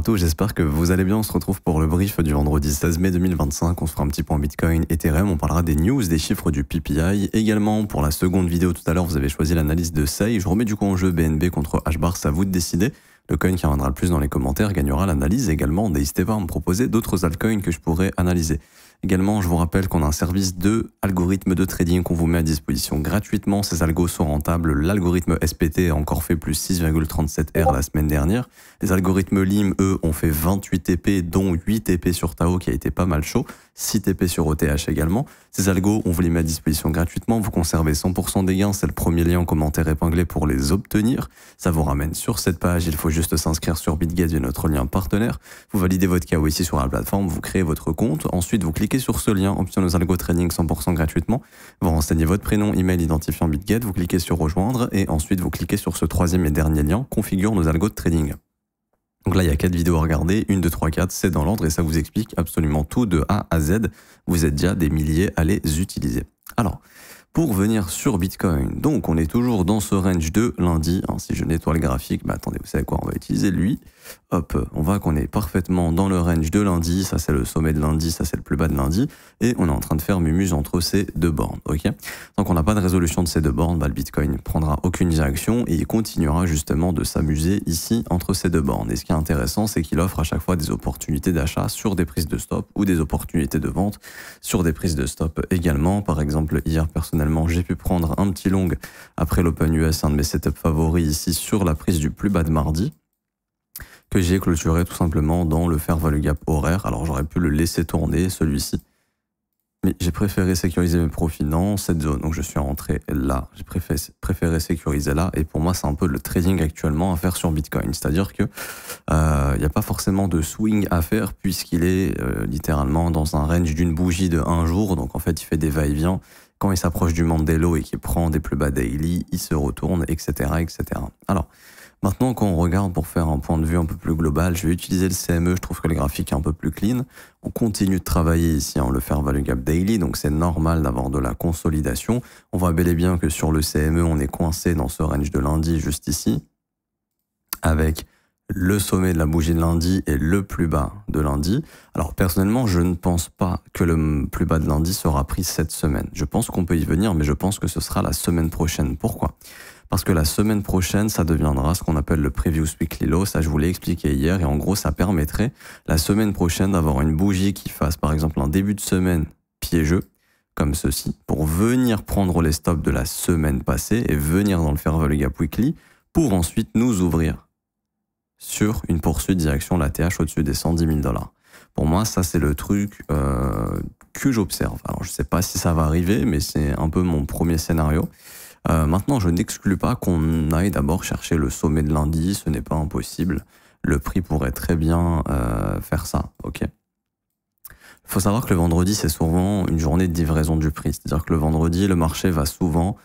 à tous, j'espère que vous allez bien. On se retrouve pour le brief du vendredi 16 mai 2025. On se fera un petit point Bitcoin, Ethereum, on parlera des news, des chiffres du PPI. Également, pour la seconde vidéo tout à l'heure, vous avez choisi l'analyse de SEI. Je remets du coup en jeu BNB contre HBAR, c'est à vous de décider. Le coin qui reviendra le plus dans les commentaires gagnera l'analyse. Également, n'hésitez pas à me proposer d'autres altcoins que je pourrais analyser. Également, je vous rappelle qu'on a un service de algorithme de trading qu'on vous met à disposition gratuitement. Ces algos sont rentables. L'algorithme SPT a encore fait plus 6,37 R la semaine dernière. Les algorithmes LIM, eux, ont fait 28 TP, dont 8 TP sur Tao qui a été pas mal chaud. 6 TP sur OTH également. Ces algos, on vous les met à disposition gratuitement. Vous conservez 100% des gains. C'est le premier lien en commentaire épinglé pour les obtenir. Ça vous ramène sur cette page. Il faut juste s'inscrire sur BitGet via notre lien partenaire. Vous validez votre KYC sur la plateforme. Vous créez votre compte. Ensuite, vous cliquez sur ce lien, option nos algo trading 100% gratuitement. Vous renseignez votre prénom, email, identifiant BitGet. Vous cliquez sur rejoindre et ensuite vous cliquez sur ce troisième et dernier lien, configure nos algos de trading. Donc là, il y a 4 vidéos à regarder, 1, 2, 3, 4, c'est dans l'ordre et ça vous explique absolument tout de A à Z. Vous êtes déjà des milliers à les utiliser. Alors, pour venir sur Bitcoin, donc on est toujours dans ce range de lundi. Si je nettoie le graphique, attendez, vous savez quoi, on va utiliser lui. Hop, on voit qu'on est parfaitement dans le range de lundi. Ça, c'est le sommet de lundi, ça, c'est le plus bas de lundi. Et on est en train de faire mumuse entre ces deux bornes, ok? Tant qu'on n'a pas de résolution de ces deux bornes, le Bitcoin ne prendra aucune direction et il continuera justement de s'amuser ici entre ces deux bornes. Et ce qui est intéressant, c'est qu'il offre à chaque fois des opportunités d'achat sur des prises de stop ou des opportunités de vente sur des prises de stop également. Par exemple, hier, personnellement, j'ai pu prendre un petit long après l'Open US, un de mes setups favoris ici sur la prise du plus bas de mardi, que j'ai clôturé tout simplement dans le fair value gap horaire. Alors j'aurais pu le laisser tourner, celui-ci, mais j'ai préféré sécuriser mes profits dans cette zone. Donc je suis rentré là, j'ai préféré sécuriser là, et pour moi c'est un peu le trading actuellement à faire sur Bitcoin. C'est-à-dire que il n'y a pas forcément de swing à faire puisqu'il est littéralement dans un range d'une bougie de 1 jour. Donc en fait il fait des va-et-vient. Quand il s'approche du Mandela et qu'il prend des plus bas daily, il se retourne, etc., etc. Alors, maintenant, quand on regarde pour faire un point de vue un peu plus global, je vais utiliser le CME, je trouve que le graphique est un peu plus clean. On continue de travailler ici en le fair value gap daily, donc c'est normal d'avoir de la consolidation. On voit bel et bien que sur le CME, on est coincé dans ce range de lundi, juste ici, avec le sommet de la bougie de lundi et le plus bas de lundi. Alors personnellement, je ne pense pas que le plus bas de lundi sera pris cette semaine. Je pense qu'on peut y venir, mais je pense que ce sera la semaine prochaine. Pourquoi ? Parce que la semaine prochaine, ça deviendra ce qu'on appelle le Previous Weekly Low. Ça, je vous l'ai expliqué hier. Et en gros, ça permettrait la semaine prochaine d'avoir une bougie qui fasse, par exemple, un début de semaine piégeux, comme ceci, pour venir prendre les stops de la semaine passée et venir dans le Fair Value Gap Weekly pour ensuite nous ouvrir sur une poursuite direction la TH au-dessus des 110 000 $. Pour moi, ça, c'est le truc que j'observe. Alors, je sais pas si ça va arriver, mais c'est un peu mon premier scénario. Maintenant, je n'exclus pas qu'on aille d'abord chercher le sommet de lundi. Ce n'est pas impossible. Le prix pourrait très bien faire ça, ok? Il faut savoir que le vendredi, c'est souvent une journée de livraison du prix. C'est-à-dire que le vendredi, le marché va souvent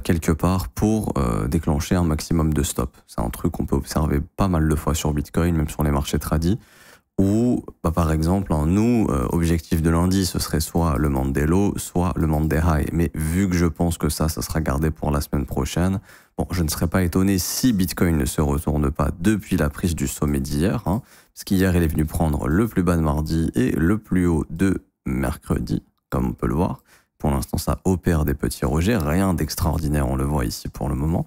quelque part pour déclencher un maximum de stop. C'est un truc qu'on peut observer pas mal de fois sur Bitcoin, même sur les marchés tradis, où, par exemple, nous, objectif de lundi, ce serait soit le Mandela, soit le Monday High. Mais vu que je pense que ça sera gardé pour la semaine prochaine, bon, je ne serais pas étonné si Bitcoin ne se retourne pas depuis la prise du sommet d'hier, parce qu'hier, il est venu prendre le plus bas de mardi et le plus haut de mercredi, comme on peut le voir. Pour l'instant, ça opère des petits rejets, rien d'extraordinaire, on le voit ici pour le moment.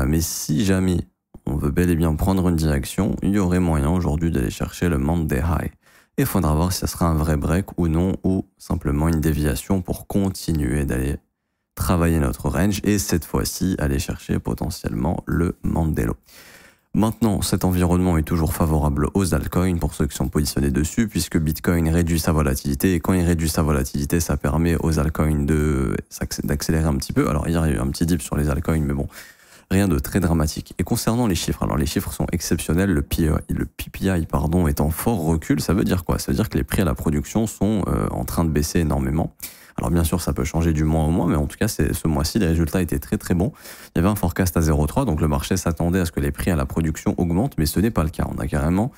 Mais si jamais on veut bel et bien prendre une direction, il y aurait moyen aujourd'hui d'aller chercher le Monday High. Et il faudra voir si ça sera un vrai break ou non, ou simplement une déviation pour continuer d'aller travailler notre range et cette fois-ci aller chercher potentiellement le Mandela. Maintenant, cet environnement est toujours favorable aux altcoins pour ceux qui sont positionnés dessus, puisque Bitcoin réduit sa volatilité, et quand il réduit sa volatilité, ça permet aux altcoins d'accélérer un petit peu. Alors, hier, il y a eu un petit dip sur les altcoins, mais bon, rien de très dramatique. Et concernant les chiffres, alors les chiffres sont exceptionnels, le PPI est en fort recul. Ça veut dire quoi? Ça veut dire que les prix à la production sont en train de baisser énormément. Alors bien sûr, ça peut changer du mois au mois, mais en tout cas, ce mois-ci, les résultats étaient très très bons. Il y avait un forecast à 0,3, donc le marché s'attendait à ce que les prix à la production augmentent, mais ce n'est pas le cas. On a carrément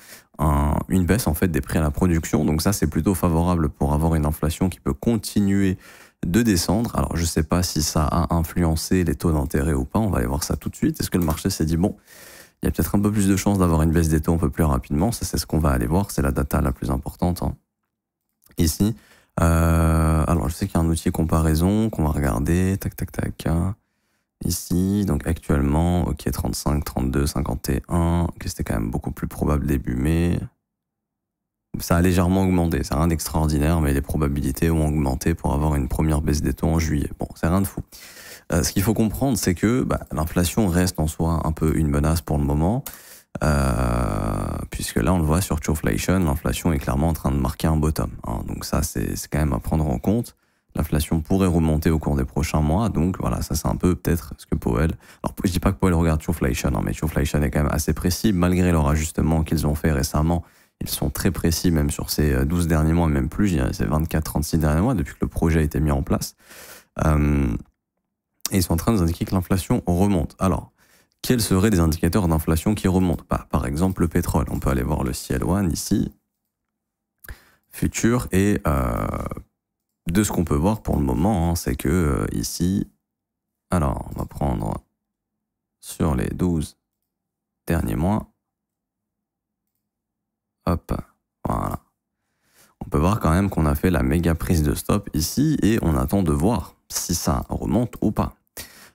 une baisse en fait des prix à la production, donc ça c'est plutôt favorable pour avoir une inflation qui peut continuer de descendre. Alors je ne sais pas si ça a influencé les taux d'intérêt ou pas, on va aller voir ça tout de suite. Est-ce que le marché s'est dit bon, il y a peut-être un peu plus de chances d'avoir une baisse des taux un peu plus rapidement. Ça, c'est ce qu'on va aller voir. C'est la data la plus importante, hein. Ici, alors je sais qu'il y a un outil comparaison qu'on va regarder. Tac, tac, tac. Ici, donc actuellement, ok, 35, 32, 51. Ok, c'était quand même beaucoup plus probable début mai. Ça a légèrement augmenté. C'est rien d'extraordinaire, mais les probabilités ont augmenté pour avoir une première baisse des taux en juillet. Bon, c'est rien de fou. Ce qu'il faut comprendre, c'est que l'inflation reste en soi un peu une menace pour le moment. Puisque là on le voit sur Chewflation, l'inflation est clairement en train de marquer un bottom, hein. Donc ça c'est quand même à prendre en compte. L'inflation pourrait remonter au cours des prochains mois, donc voilà, ça c'est un peu peut-être ce que Powell... Alors je dis pas que Powell regarde Chewflation, hein, mais Chewflation est quand même assez précis, malgré leur ajustement qu'ils ont fait récemment. Ils sont très précis même sur ces 12 derniers mois, même plus, je dirais ces 24-36 derniers mois, depuis que le projet a été mis en place. Et ils sont en train de nous indiquer que l'inflation remonte. Alors, quels seraient des indicateurs d'inflation qui remontent? Par exemple, le pétrole. On peut aller voir le CL1 ici, futur, et de ce qu'on peut voir pour le moment, hein, c'est que ici, alors on va prendre sur les 12 derniers mois, hop, voilà. On peut voir quand même qu'on a fait la méga prise de stop ici, et on attend de voir si ça remonte ou pas.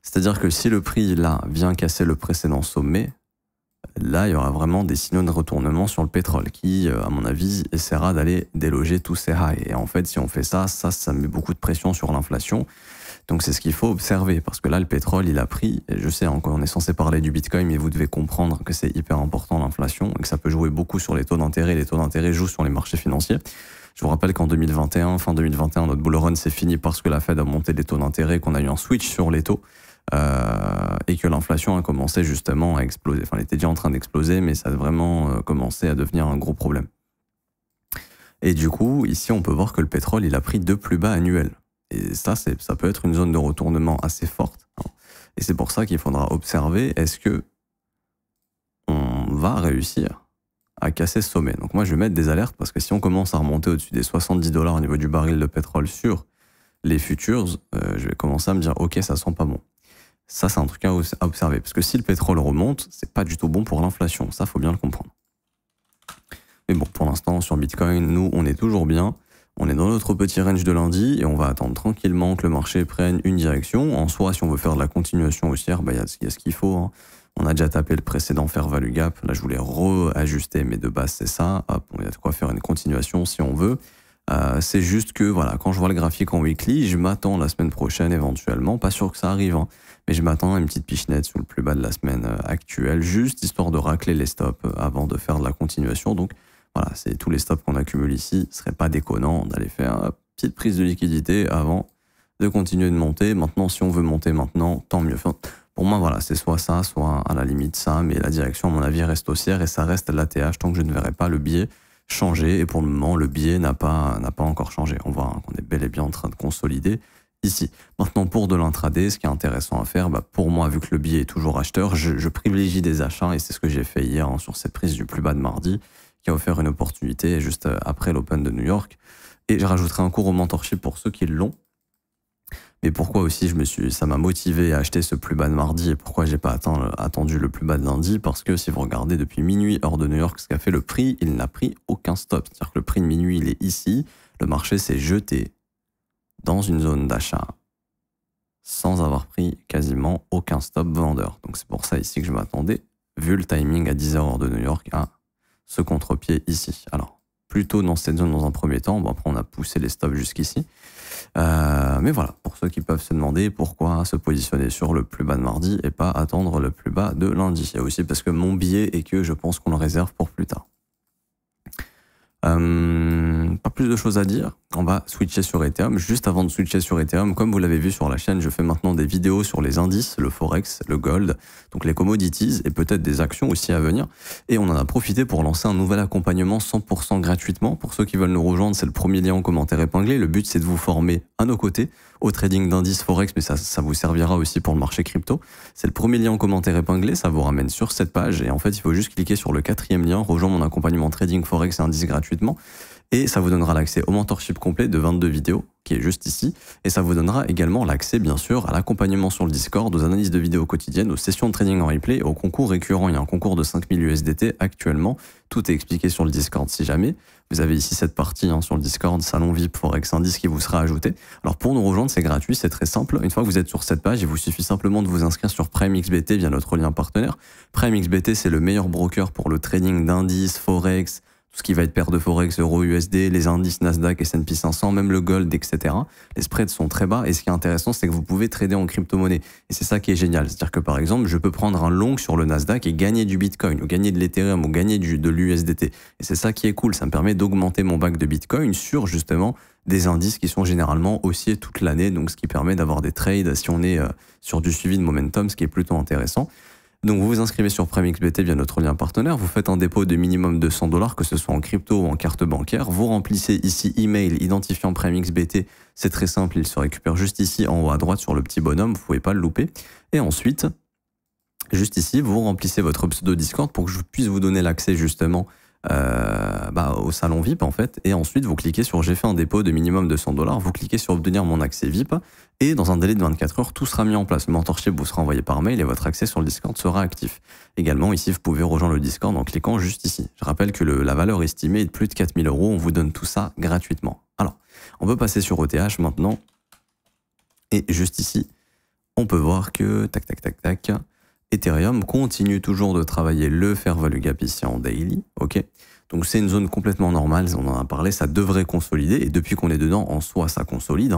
C'est-à-dire que si le prix, là, vient casser le précédent sommet, là, il y aura vraiment des signaux de retournement sur le pétrole qui, à mon avis, essaiera d'aller déloger tous ces highs. Et en fait, si on fait ça met beaucoup de pression sur l'inflation. Donc, c'est ce qu'il faut observer. Parce que là, le pétrole, il a pris, et je sais, on est censé parler du Bitcoin, mais vous devez comprendre que c'est hyper important, l'inflation, et que ça peut jouer beaucoup sur les taux d'intérêt. Les taux d'intérêt jouent sur les marchés financiers. Je vous rappelle qu'en 2021, fin 2021, notre bull run, c'est fini parce que la Fed a monté les taux d'intérêt, qu'on a eu un switch sur les taux. Et que l'inflation a commencé justement à exploser. Enfin, elle était déjà en train d'exploser, mais ça a vraiment commencé à devenir un gros problème. Et du coup, ici, on peut voir que le pétrole, il a pris 2 plus bas annuels. Et ça peut être une zone de retournement assez forte, hein. Et c'est pour ça qu'il faudra observer, est-ce que on va réussir à casser ce sommet? Donc moi, je vais mettre des alertes, parce que si on commence à remonter au-dessus des $70 au niveau du baril de pétrole sur les futures, je vais commencer à me dire, ok, ça sent pas bon. Ça, c'est un truc à observer. Parce que si le pétrole remonte, c'est pas du tout bon pour l'inflation. Ça, faut bien le comprendre. Mais bon, pour l'instant, sur Bitcoin, nous, on est toujours bien. On est dans notre petit range de lundi et on va attendre tranquillement que le marché prenne une direction. En soi, si on veut faire de la continuation haussière, il y a ce qu'il faut, hein. On a déjà tapé le précédent fair value gap. Là, je voulais réajuster, mais de base, c'est ça. Hop, il y a de quoi faire une continuation si on veut. C'est juste que, voilà, quand je vois le graphique en weekly, je m'attends la semaine prochaine éventuellement, pas sûr que ça arrive, hein, mais je m'attends à une petite pichenette sous le plus bas de la semaine actuelle, juste histoire de racler les stops avant de faire de la continuation. Donc voilà, c'est tous les stops qu'on accumule ici. Ce serait pas déconnant d'aller faire une petite prise de liquidité avant de continuer de monter. Maintenant, si on veut monter maintenant, tant mieux. Enfin, pour moi, voilà, c'est soit ça, soit à la limite ça, mais la direction, à mon avis, reste haussière et ça reste l'ATH tant que je ne verrai pas le biais changer. Et pour le moment, le biais n'a pas encore changé. On voit, hein, qu'on est bel et bien en train de consolider ici. Maintenant, pour de l'intraday, ce qui est intéressant à faire, pour moi, vu que le biais est toujours acheteur, je privilégie des achats et c'est ce que j'ai fait hier, hein, sur cette prise du plus bas de mardi qui a offert une opportunité juste après l'Open de New York. Et je rajouterai un cours au mentorship pour ceux qui l'ont. Mais pourquoi aussi ça m'a motivé à acheter ce plus bas de mardi et pourquoi j'ai pas attendu le plus bas de lundi? Parce que si vous regardez depuis minuit hors de New York ce qu'a fait le prix, il n'a pris aucun stop. C'est-à-dire que le prix de minuit, il est ici. Le marché s'est jeté dans une zone d'achat sans avoir pris quasiment aucun stop vendeur. Donc c'est pour ça ici que je m'attendais, vu le timing à 10h hors de New York, à ce contre-pied ici. Alors, plutôt dans cette zone dans un premier temps. Bon, après, on a poussé les stops jusqu'ici. Mais voilà, pour ceux qui peuvent se demander pourquoi se positionner sur le plus bas de mardi et pas attendre le plus bas de lundi. Il y a aussi parce que mon billet est que je pense qu'on le réserve pour plus tard. Pas plus de choses à dire. On va switcher sur Ethereum. Juste avant de switcher sur Ethereum, comme vous l'avez vu sur la chaîne, je fais maintenant des vidéos sur les indices, le Forex, le Gold, donc les commodities et peut-être des actions aussi à venir. Et on en a profité pour lancer un nouvel accompagnement 100% gratuitement. Pour ceux qui veulent nous rejoindre, c'est le premier lien en commentaire épinglé. Le but, c'est de vous former à nos côtés au trading d'indices Forex, mais ça vous servira aussi pour le marché crypto. C'est le premier lien en commentaire épinglé, ça vous ramène sur cette page. Et en fait, il faut juste cliquer sur le 4e lien, rejoindre mon accompagnement trading Forex et indices gratuitement. Et ça vous donnera l'accès au mentorship complet de 22 vidéos, qui est juste ici. Et ça vous donnera également l'accès, bien sûr, à l'accompagnement sur le Discord, aux analyses de vidéos quotidiennes, aux sessions de trading en replay, aux concours récurrents. Il y a un concours de 5000 USDT actuellement. Tout est expliqué sur le Discord si jamais. Vous avez ici cette partie sur le Discord, Salon VIP Forex Indice qui vous sera ajouté. Alors pour nous rejoindre, c'est gratuit, c'est très simple. Une fois que vous êtes sur cette page, il vous suffit simplement de vous inscrire sur PrimeXBT via notre lien partenaire. PrimeXBT, c'est le meilleur broker pour le trading d'indices, Forex, tout ce qui va être paire de Forex, Euro, USD, les indices Nasdaq, S&P 500, même le Gold, etc. Les spreads sont très bas et ce qui est intéressant, c'est que vous pouvez trader en crypto-monnaie. Et c'est ça qui est génial. C'est-à-dire que par exemple, je peux prendre un long sur le Nasdaq et gagner du Bitcoin, ou gagner de l'Ethereum, ou gagner de l'USDT. Et c'est ça qui est cool. Ça me permet d'augmenter mon bac de Bitcoin sur justement des indices qui sont généralement haussiers toute l'année. Donc ce qui permet d'avoir des trades si on est sur du suivi de momentum, ce qui est plutôt intéressant. Donc vous vous inscrivez sur PrimeXBT via notre lien partenaire, vous faites un dépôt de minimum $200, que ce soit en crypto ou en carte bancaire, vous remplissez ici email identifiant PrimeXBT, c'est très simple, il se récupère juste ici en haut à droite sur le petit bonhomme, vous ne pouvez pas le louper. Et ensuite, juste ici, vous remplissez votre pseudo Discord pour que je puisse vous donner l'accès justement au salon VIP en fait, et ensuite vous cliquez sur j'ai fait un dépôt de minimum $200, vous cliquez sur obtenir mon accès VIP, et dans un délai de 24 heures, tout sera mis en place. Le mentorship vous sera envoyé par mail et votre accès sur le Discord sera actif. Également, ici, vous pouvez rejoindre le Discord en cliquant juste ici. Je rappelle que la valeur estimée est de plus de 4000 €, on vous donne tout ça gratuitement. Alors, on peut passer sur ETH maintenant, et juste ici, on peut voir que, Ethereum continue toujours de travailler le fair value gap ici en daily, ok. Donc c'est une zone complètement normale, on en a parlé, ça devrait consolider, et depuis qu'on est dedans, en soi, ça consolide.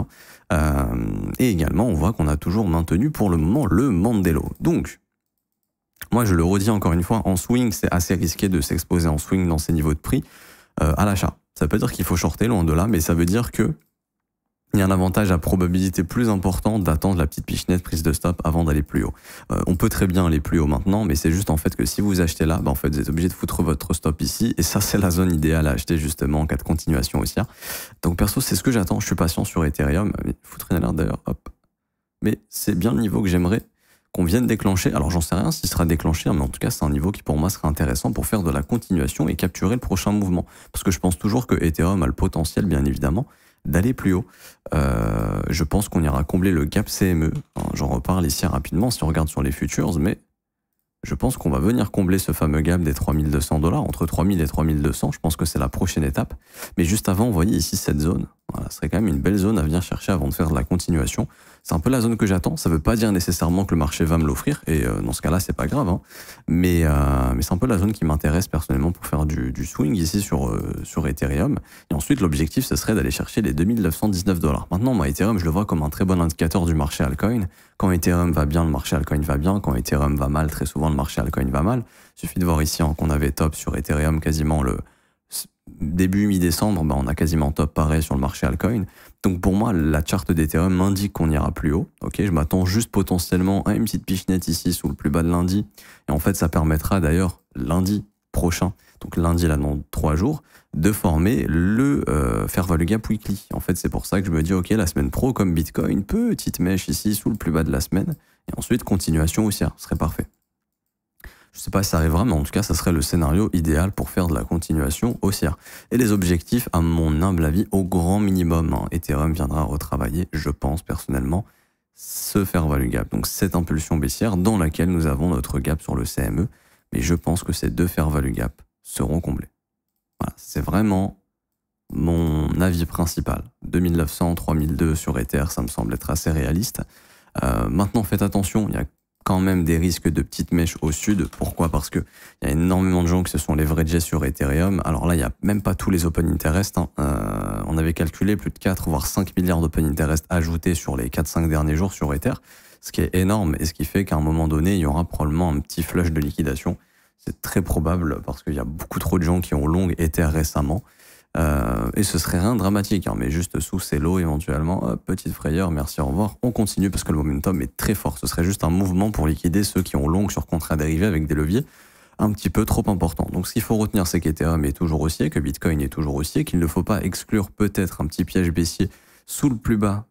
Et également, on voit qu'on a toujours maintenu pour le moment le Mandelo. Donc, moi je le redis encore une fois, en swing, c'est assez risqué de s'exposer en swing dans ces niveaux de prix à l'achat. Ça veut pas dire qu'il faut shorter, loin de là, mais ça veut dire que il y a un avantage à probabilité plus important d'attendre la petite pichenette prise de stop avant d'aller plus haut. On peut très bien aller plus haut maintenant, mais c'est juste en fait que si vous achetez là, en fait vous êtes obligé de foutre votre stop ici, et ça c'est la zone idéale à acheter justement en cas de continuation haussière. Donc perso c'est ce que j'attends, je suis patient sur Ethereum, foutre une alerte d'ailleurs, hop. Mais c'est bien le niveau que j'aimerais qu'on vienne déclencher. Alors j'en sais rien s'il sera déclenché, mais en tout cas c'est un niveau qui pour moi sera intéressant pour faire de la continuation et capturer le prochain mouvement. Parce que je pense toujours que Ethereum a le potentiel bien évidemment d'aller plus haut. Je pense qu'on ira combler le gap CME. J'en reparle ici rapidement si on regarde sur les futures, mais je pense qu'on va venir combler ce fameux gap des $3200, entre 3000 et 3200. Je pense que c'est la prochaine étape. Mais juste avant, vous voyez ici cette zone. Voilà, ce serait quand même une belle zone à venir chercher avant de faire de la continuation. C'est un peu la zone que j'attends. Ça ne veut pas dire nécessairement que le marché va me l'offrir. Et dans ce cas-là, c'est pas grave. Mais c'est un peu la zone qui m'intéresse personnellement pour faire du swing ici sur Ethereum. Et ensuite, l'objectif, ce serait d'aller chercher les $2919. Maintenant, moi, Ethereum, je le vois comme un très bon indicateur du marché altcoin. Quand Ethereum va bien, le marché altcoin va bien. Quand Ethereum va mal, très souvent, le marché altcoin va mal. Il suffit de voir ici qu'on avait top sur Ethereum quasiment le début mi-décembre, on a quasiment top pareil sur le marché altcoin. Donc pour moi, la charte d'Ethereum m'indique qu'on ira plus haut. Ok, je m'attends juste potentiellement à une petite pichenette ici sous le plus bas de lundi. Et en fait, ça permettra d'ailleurs lundi prochain, donc lundi là dans 3 jours, de former le fair value gap weekly. En fait, c'est pour ça que je me dis, ok, la semaine pro comme Bitcoin, petite mèche ici sous le plus bas de la semaine. Et ensuite, continuation haussière, ce serait parfait. Je ne sais pas si ça arrivera, mais en tout cas, ça serait le scénario idéal pour faire de la continuation haussière. Et les objectifs, à mon humble avis, au grand minimum. Ethereum viendra retravailler, je pense personnellement, ce fair value gap. Donc cette impulsion baissière dans laquelle nous avons notre gap sur le CME. Mais je pense que ces deux fair value gap seront comblés. Voilà, c'est vraiment mon avis principal. 2900, 3002 sur Ether, ça me semble être assez réaliste. Maintenant, faites attention, il y a quand même des risques de petites mèches au sud. Pourquoi? Parce qu'il y a énormément de gens qui se sont leveragés sur Ethereum. Alors là, il n'y a même pas tous les open interest. On avait calculé plus de 4 voire 5 milliards d'open interest ajoutés sur les 4-5 derniers jours sur Ether, ce qui est énorme et ce qui fait qu'à un moment donné, il y aura probablement un petit flush de liquidation. C'est très probable parce qu'il y a beaucoup trop de gens qui ont long Ether récemment. Et ce serait rien de dramatique, mais juste sous ces lots éventuellement, hop, petite frayeur, merci, au revoir, on continue parce que le momentum est très fort. Ce serait juste un mouvement pour liquider ceux qui ont long sur contrat dérivé avec des leviers un petit peu trop importants. Donc ce qu'il faut retenir, c'est qu'Ethereum est toujours haussier, que Bitcoin est toujours haussier, qu'il ne faut pas exclure peut-être un petit piège baissier sous le plus bas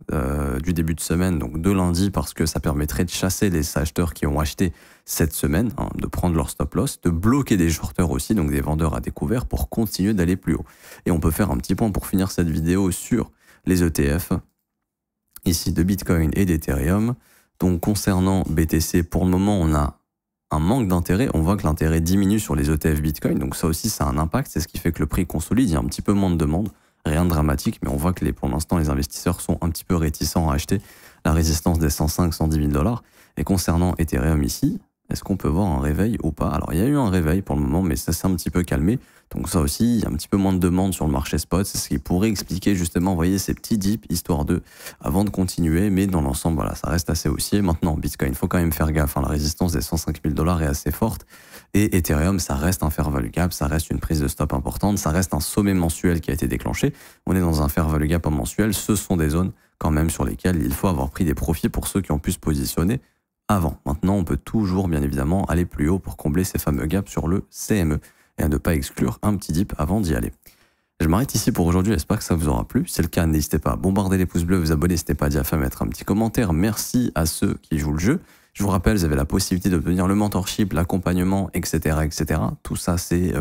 du début de semaine, donc de lundi, parce que ça permettrait de chasser les acheteurs qui ont acheté cette semaine, hein, de prendre leur stop loss, de bloquer des shorters aussi, donc des vendeurs à découvert, pour continuer d'aller plus haut. Et on peut faire un petit point pour finir cette vidéo sur les ETF, ici de Bitcoin et d'Ethereum. Donc concernant BTC, pour le moment, on a un manque d'intérêt. On voit que l'intérêt diminue sur les ETF Bitcoin, donc ça aussi, ça a un impact. C'est ce qui fait que le prix consolide, il y a un petit peu moins de demande. Rien de dramatique, mais on voit que pour l'instant, les investisseurs sont un petit peu réticents à acheter la résistance des 105-110 000 $. Et concernant Ethereum ici, est-ce qu'on peut voir un réveil ou pas? Alors, il y a eu un réveil pour le moment, mais ça s'est un petit peu calmé. Donc ça aussi, il y a un petit peu moins de demande sur le marché spot. C'est ce qui pourrait expliquer justement, vous voyez, ces petits dips, histoire avant de continuer. Mais dans l'ensemble, voilà, ça reste assez haussier. Maintenant, Bitcoin, il faut quand même faire gaffe. Hein, la résistance des 105 000 $ est assez forte. Et Ethereum, ça reste un fair value gap, ça reste une prise de stop importante, ça reste un sommet mensuel qui a été déclenché. On est dans un fair value gap en mensuel. Ce sont des zones quand même sur lesquelles il faut avoir pris des profits pour ceux qui ont pu se positionner avant. Maintenant, on peut toujours, bien évidemment, aller plus haut pour combler ces fameux gaps sur le CME et à ne pas exclure un petit dip avant d'y aller. Je m'arrête ici pour aujourd'hui, j'espère que ça vous aura plu. Si c'est le cas, n'hésitez pas à bombarder les pouces bleus, vous abonner, n'hésitez pas à mettre un petit commentaire. Merci à ceux qui jouent le jeu. Je vous rappelle, vous avez la possibilité d'obtenir le mentorship, l'accompagnement, etc., etc. Tout ça, c'est,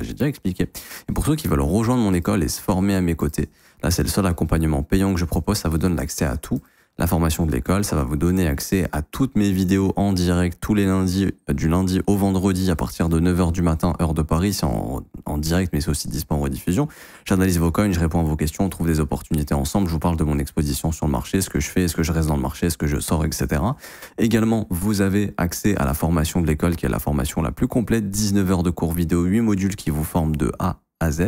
j'ai déjà expliqué. Et pour ceux qui veulent rejoindre mon école et se former à mes côtés, là, c'est le seul accompagnement payant que je propose. Ça vous donne l'accès à tout. La formation de l'école, ça va vous donner accès à toutes mes vidéos en direct tous les lundis, du lundi au vendredi à partir de 9 h du matin, heure de Paris. C'est en direct, mais c'est aussi disponible en rediffusion. J'analyse vos coins, je réponds à vos questions, on trouve des opportunités ensemble. Je vous parle de mon exposition sur le marché, ce que je fais, est-ce que je reste dans le marché, est-ce que je sors, etc. Également, vous avez accès à la formation de l'école, qui est la formation la plus complète, 19 heures de cours vidéo, 8 modules qui vous forment de A à Z.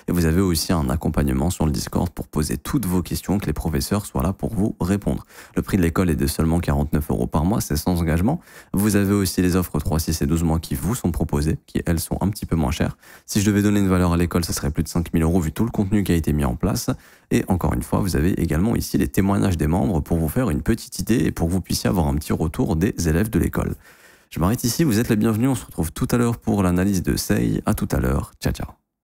Et vous avez aussi un accompagnement sur le Discord pour poser toutes vos questions, que les professeurs soient là pour vous répondre. Le prix de l'école est de seulement 49 € par mois, c'est sans engagement. Vous avez aussi les offres 3, 6 et 12 mois qui vous sont proposées, qui elles sont un petit peu moins chères. Si je devais donner une valeur à l'école, ce serait plus de 5 000 € vu tout le contenu qui a été mis en place. Et encore une fois, vous avez également ici les témoignages des membres pour vous faire une petite idée et pour que vous puissiez avoir un petit retour des élèves de l'école. Je m'arrête ici, vous êtes les bienvenus, on se retrouve tout à l'heure pour l'analyse de SEI. À tout à l'heure, ciao ciao.